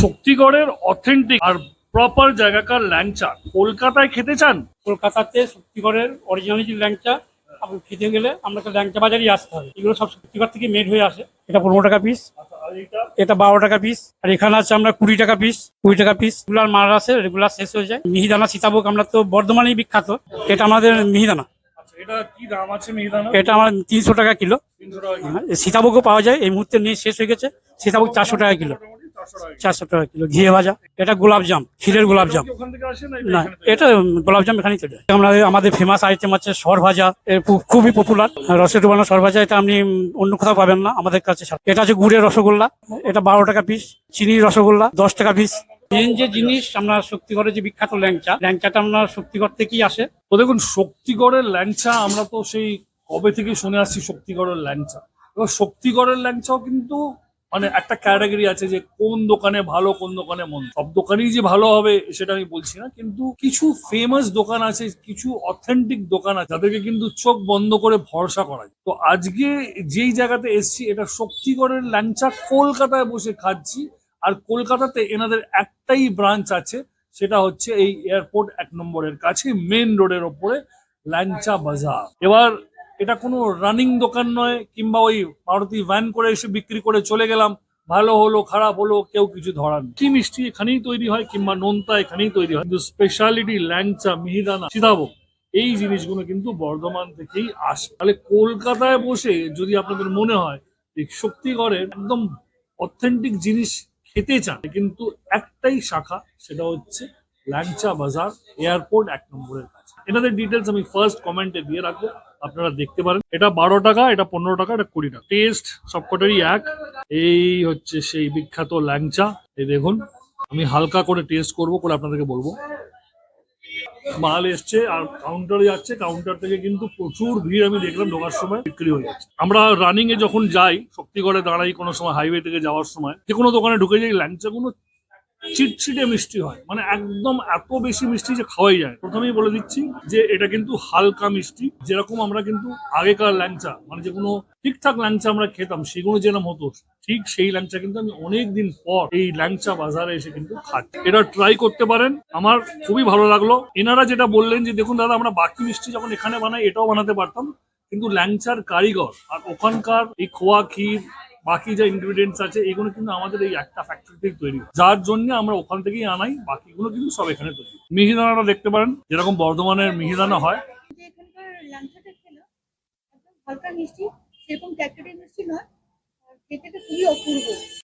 শক্তিগড়ের অথেন্টিক আর প্রপার জায়গাকার ল্যাংচা কলকাতায় খেতে চান? কলকাতাতে শক্তিগড়ের অরিজিনাল যে ল্যাংচা আপনি খেতে গেলে আপনাকে ল্যাংচা বাজারই আসতে হবে। এগুলো সব শক্তিগড় থেকে মেড হয়ে আসে। এটা 15 টাকা পিস, আর এটা এটা 12 টাকা পিস, আর এখানে আছে আমরা 20 টাকা পিস। 20 টাকা পিস রেগুলার মাল আসে, রেগুলার শেষ হয়ে যায়। মিহিদানা সীতাভোগ আমরা তো বর্ধমানেই বিখ্যাত, এটা আমাদের মিহিদানা। আচ্ছা, এটা কি দাম আছে মিহিদানা? এটা আমার 300 টাকা কিলো। 300 টাকা কিলো। সীতাভোগও পাওয়া যায়, এই মুহূর্তে নিয়ে শেষ হয়ে গেছে। সীতাভোগ 400 টাকা কিলো। মোটামুটি 400 টাকা কিলো। 400 টাকা কিলো ঘিয়ে ভাজা। এটা গোলাপ জাম, ক্ষীরের গোলাপ জাম। কি ওখান থেকে আসে না না, এখানে তৈরি এটা গোলাপ জাম এখানেই তৈরি হয়। আমরা আমাদের ফেমাস আইটেম আছে সর ভাজা, খুবই পপুলার। রসে ডুবানো সর ভাজা, এটা আপনি অন্য কোথাও পাবেন না, আমাদের কাছে এটা আছে গুড়ের রসগোল্লা, এটা 12 টাকা পিস। চিনির রসগোল্লা 10 টাকা পিস। মেন যে জিনিস আমরা শক্তিগড়ের যে বিখ্যাত ল্যাংচাটা আমরা শক্তিগড় থেকেই আসে। তো দেখুন, শক্তিগড়ের ল্যাংচা আমরা তো সেই কবে থেকে শুনে আসছি শক্তিগড়ের ল্যাংচা। এবার শক্তিগড়ের ল্যাংচাও কিন্তু মানে একটা ক্যাটাগরি আছে যে কোন দোকানে ভালো কোন দোকানে মন্দ। সব দোকানেই যে ভালো হবে সেটা আমি বলছি না, কিন্তু কিছু ফেমাস দোকান আছে, কিছু অথেন্টিক দোকান আছে যাদেরকে কিন্তু চোখ বন্ধ করে ভরসা করা যায়। তো আজকে যেই জায়গাতে এসছি, এটা শক্তিগড়ের ল্যাংচা কলকাতায় বসে খাচ্ছি। আর কলকাতাতে এনাদের একটাই ব্রাঞ্চ আছে, সেটা হচ্ছে এই এয়ারপোর্ট 1 নম্বরের কাছে মেন রোডের ওপরে ল্যাংচা বাজার। এবার এটা কোনো রানিং দোকান নয়, কিংবা ওই মারুতি ভ্যান করে এসে বিক্রি করে চলে গেলাম, ভালো হলো খারাপ হলো কেউ কিছু ধরার নেই। কি মিষ্টি এখানেই তৈরি হয়, কিংবা নোনতা এখানেই তৈরি হয়, কিন্তু স্পেশালিটি ল্যাংচা, মিহিদানা, সীতাভোগ এই জিনিসগুলো কিন্তু বর্ধমান থেকেই আসে। তাহলে কলকাতায় বসে যদি আপনাদের মনে হয় যে শক্তিগড়ের একদম অথেন্টিক জিনিস খেতে চান, কিন্তু একটাই শাখা, সেটা হচ্ছে ল্যাংচা বাজার, এয়ারপোর্ট 1 নম্বরের কাছে। এনাদের ডিটেলস আমি ফার্স্ট কমেন্টে দিয়ে রাখবো, আপনারা দেখতে পারেন। এটা 12 টাকা, এটা 15 টাকা, এটা 20 টাকা। টেস্ট সবকটারই এক। এই হচ্ছে সেই বিখ্যাত ল্যাংচা। এই দেখুন, আমি হালকা করে টেস্ট করবো, করে আপনাদেরকে বলবো। মাল এসছে আর কাউন্টারে যাচ্ছে, কাউন্টার থেকে কিন্তু প্রচুর ভিড় আমি দেখলাম, ঢোকার সময় বিক্রি হয়ে যাচ্ছে। আমরা রানিং এ যখন যাই, শক্তিগড়ে দাঁড়াই কোনো সময় হাইওয়ে থেকে যাওয়ার সময়, যে কোনো দোকানে ঢুকে যাই, ল্যাংচাগুলো চিটচিটে মিষ্টি হয়, মানে একদম এত বেশি মিষ্টি যে খাওয়াই যায়। প্রথমেই বলে দিচ্ছি যে এটা কিন্তু হালকা মিষ্টি। যেরকম আমরা কিন্তু আগেকার ল্যাংচা, মানে যে কোনো ঠিকঠাক ল্যাংচা আমরা খেতাম, সেগুলো যেরকম হতো, ঠিক সেই ল্যাংচা কিন্তু আমি অনেকদিন পর এই ল্যাংচা বাজারে এসে কিন্তু খাচ্ছি। এটা ট্রাই করতে পারেন, আমার খুবই ভালো লাগলো। এনারা যেটা বললেন যে দেখুন দাদা, আমরা বাকি মিষ্টি যখন এখানে বানাই এটাও বানাতে পারতাম, কিন্তু ল্যাংচার কারিগর আর ওখানকার এই খোয়া ক্ষীর, বাকি যা ইনগ্রিডিয়েন্টস আছে, এগুলো কিন্তু আমাদের এই একটা ফ্যাক্টরিতেই তৈরি, যার জন্য আমরা ওখান থেকেই আনাই। বাকিগুলো কিন্তু সব এখানে তৈরি। মিহিদানাটা দেখতে পারেন, যেরকম বর্ধমানের মিহিদানা হয়। যে এখানকার লাঞ্চটা খেলাম, একদম হালকা মিষ্টি, সেরকম ট্যাকটাকে মিষ্টি নয়, আর খেতে খুবই অপূর্ব।